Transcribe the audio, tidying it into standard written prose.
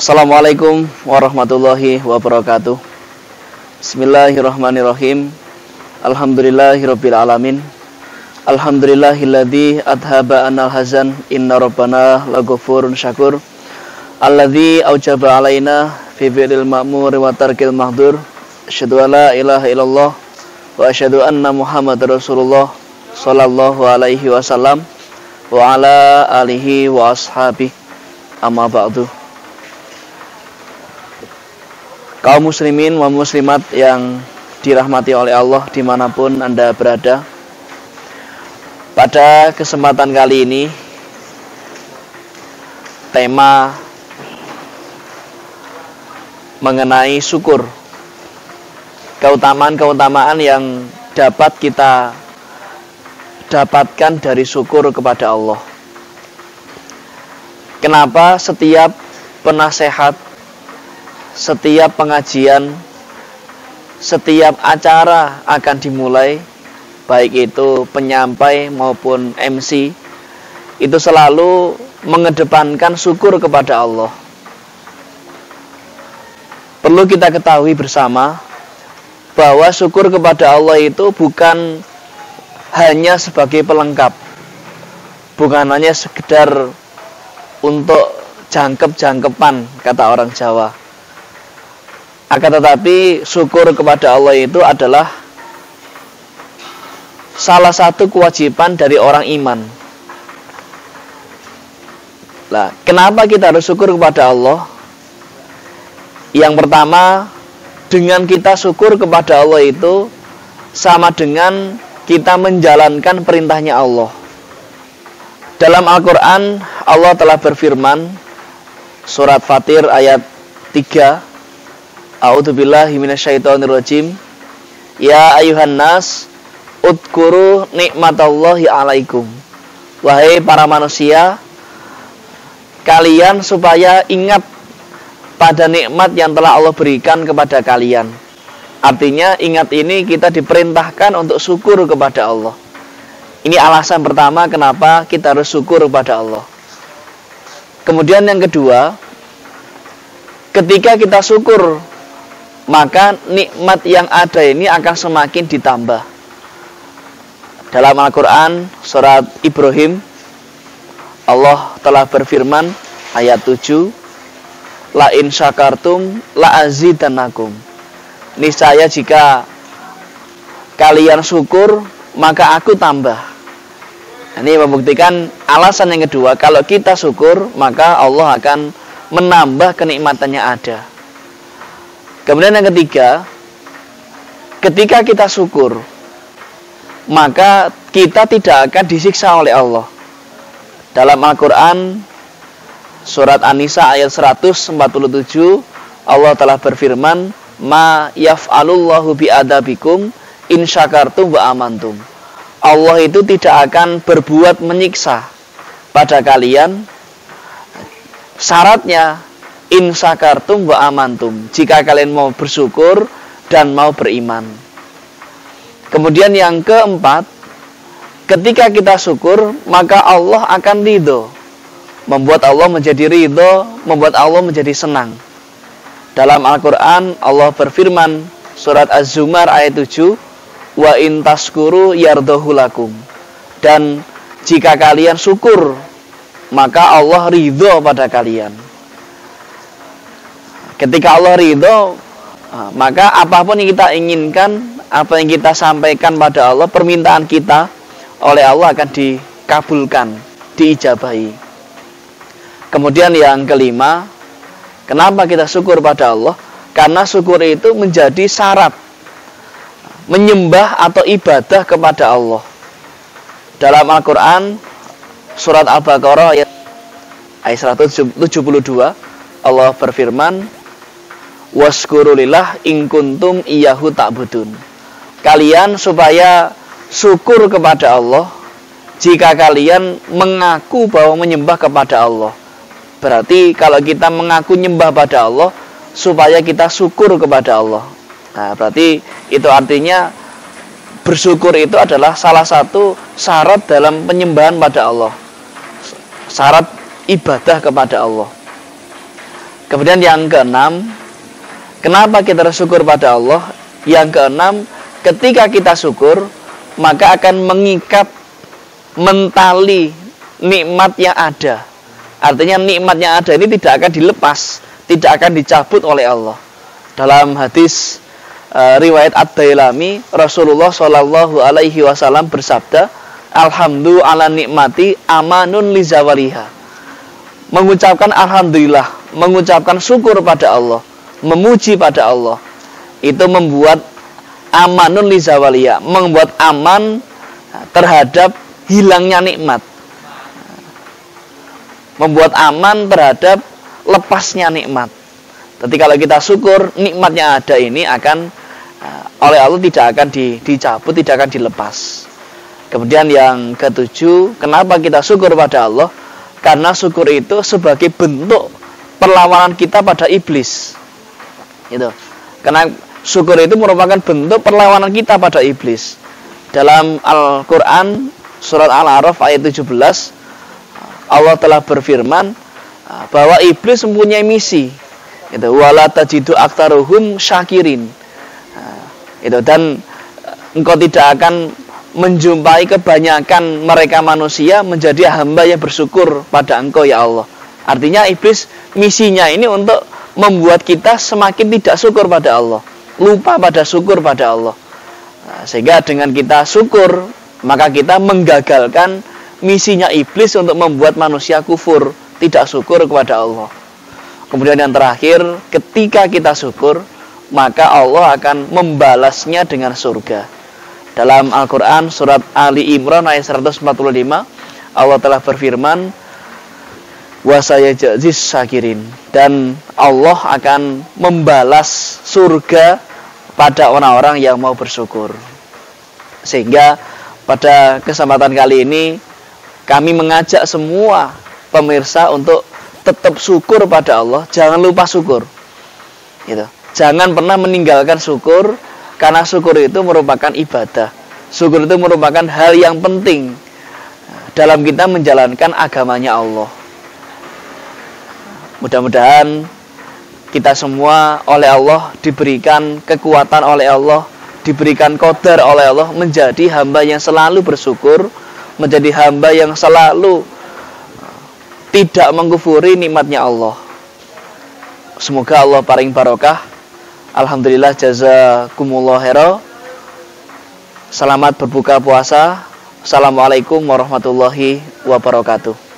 Assalamualaikum warahmatullahi wabarakatuh. Bismillahirrahmanirrahim. Alhamdulillahirabbil alamin. Alhamdulillahilladzi adhaba anal hazan. Inna rabbana laghafurun syakur. Alladzi aujaba alaina fi birril ma'mur wa tarkil mahdur. Asyhadu an la ilaha illallah wa asyhadu anna Muhammadar Rasulullah sallallahu alaihi wasallam wa ala alihi wa ashabihi. Amma ba'du. Kaum muslimin wa muslimat yang dirahmati oleh Allah dimanapun Anda berada, pada kesempatan kali ini tema mengenai syukur, keutamaan-keutamaan yang dapat kita dapatkan dari syukur kepada Allah. Kenapa setiap penasehat, setiap pengajian, setiap acara akan dimulai, baik itu penyampai maupun MC, itu selalu mengedepankan syukur kepada Allah. Perlu kita ketahui bersama bahwa syukur kepada Allah itu bukan hanya sebagai pelengkap, bukan hanya sekedar untuk jangkep-jangkepan, kata orang Jawa. Akan tetapi syukur kepada Allah itu adalah salah satu kewajiban dari orang iman. Nah, kenapa kita harus syukur kepada Allah? Yang pertama, dengan kita syukur kepada Allah itu sama dengan kita menjalankan perintahnya Allah. Dalam Al-Quran, Allah telah berfirman, surat Fatir ayat 3, A'udzubillahi minasyaitonirrajim. Ya ayuhan nas, udkuru nikmatallahi alaikum. Wahai para manusia, kalian supaya ingat pada nikmat yang telah Allah berikan kepada kalian. Artinya ingat ini kita diperintahkan untuk syukur kepada Allah. Ini alasan pertama kenapa kita harus syukur kepada Allah. Kemudian yang kedua, ketika kita syukur, maka nikmat yang ada ini akan semakin ditambah. Dalam Al-Quran surat Ibrahim, Allah telah berfirman ayat 7, La in syakartum la azidannakum. Niscaya jika kalian syukur, maka aku tambah. Ini membuktikan alasan yang kedua, kalau kita syukur, maka Allah akan menambah kenikmatannya ada. Kemudian yang ketiga, ketika kita syukur, maka kita tidak akan disiksa oleh Allah. Dalam Al-Quran surat An-Nisa ayat 147, Allah telah berfirman, Ma yaf'alullahu bi'adabikum in syakartum wa amantum. Allah itu tidak akan berbuat menyiksa pada kalian. Syaratnya in syakartum wa amantum, jika kalian mau bersyukur dan mau beriman. Kemudian yang keempat, ketika kita syukur, maka Allah akan ridho, membuat Allah menjadi ridho, membuat Allah menjadi senang. Dalam Al-Quran Allah berfirman surat Az-Zumar ayat 7, wa in taskuru yardahu lakum. Dan jika kalian syukur, maka Allah ridho pada kalian. Ketika Allah ridho, maka apapun yang kita inginkan, apa yang kita sampaikan pada Allah, permintaan kita oleh Allah akan dikabulkan, diijabahi. Kemudian yang kelima, kenapa kita syukur pada Allah? Karena syukur itu menjadi syarat menyembah atau ibadah kepada Allah. Dalam Al-Quran surat Al-Baqarah ayat 172, Allah berfirman, waskurulillah in kuntum iyyahu ta'budun. Kalian supaya syukur kepada Allah jika kalian mengaku bahwa menyembah kepada Allah. Berarti kalau kita mengaku nyembah pada Allah, supaya kita syukur kepada Allah. Nah, berarti itu artinya bersyukur itu adalah salah satu syarat dalam penyembahan pada Allah, syarat ibadah kepada Allah. Kemudian yang keenam, kenapa kita bersyukur pada Allah? Yang keenam, ketika kita syukur, maka akan mengikat, mentali nikmat yang ada. Artinya nikmat yang ada ini tidak akan dilepas, tidak akan dicabut oleh Allah. Dalam hadis riwayat Ad-Dailami, Rasulullah Shallallahu Alaihi Wasallam bersabda, Alhamdulillah ala nikmati amanun li zawaliha. Mengucapkan alhamdulillah, mengucapkan syukur pada Allah, memuji pada Allah, itu membuat amanun li zawaliha, membuat aman terhadap hilangnya nikmat, membuat aman terhadap lepasnya nikmat. Tapi kalau kita syukur, nikmat yang ada ini akan oleh Allah tidak akan dicabut, tidak akan dilepas. Kemudian yang ketujuh, kenapa kita syukur pada Allah? Karena syukur itu sebagai bentuk perlawanan kita pada iblis. Gitu. Karena syukur itu merupakan bentuk perlawanan kita pada iblis. Dalam Al-Quran surat Al-A'raf ayat 17, Allah telah berfirman bahwa iblis mempunyai misi. Itu wala tajidu aktaruhum syakirin. Itu, dan engkau tidak akan menjumpai kebanyakan mereka manusia menjadi hamba yang bersyukur pada engkau ya Allah. Artinya iblis misinya ini untuk membuat kita semakin tidak syukur pada Allah, lupa pada syukur pada Allah. Sehingga dengan kita syukur, maka kita menggagalkan misinya iblis untuk membuat manusia kufur, tidak syukur kepada Allah. Kemudian yang terakhir, ketika kita syukur, maka Allah akan membalasnya dengan surga. Dalam Al-Quran surat Ali Imran ayat 145, Allah telah berfirman, wa sayajzis syakirin, dan Allah akan membalas surga pada orang-orang yang mau bersyukur. Sehingga pada kesempatan kali ini kami mengajak semua pemirsa untuk tetap syukur pada Allah, jangan lupa syukur. Gitu. Jangan pernah meninggalkan syukur, karena syukur itu merupakan ibadah. Syukur itu merupakan hal yang penting dalam kita menjalankan agamanya Allah. Mudah-mudahan kita semua oleh Allah diberikan kekuatan oleh Allah, diberikan qadar oleh Allah menjadi hamba yang selalu bersyukur, menjadi hamba yang selalu tidak mengkufuri nikmatnya Allah. Semoga Allah paring barokah. Alhamdulillah, jazakumullah khairan. Selamat berbuka puasa. Assalamualaikum warahmatullahi wabarakatuh.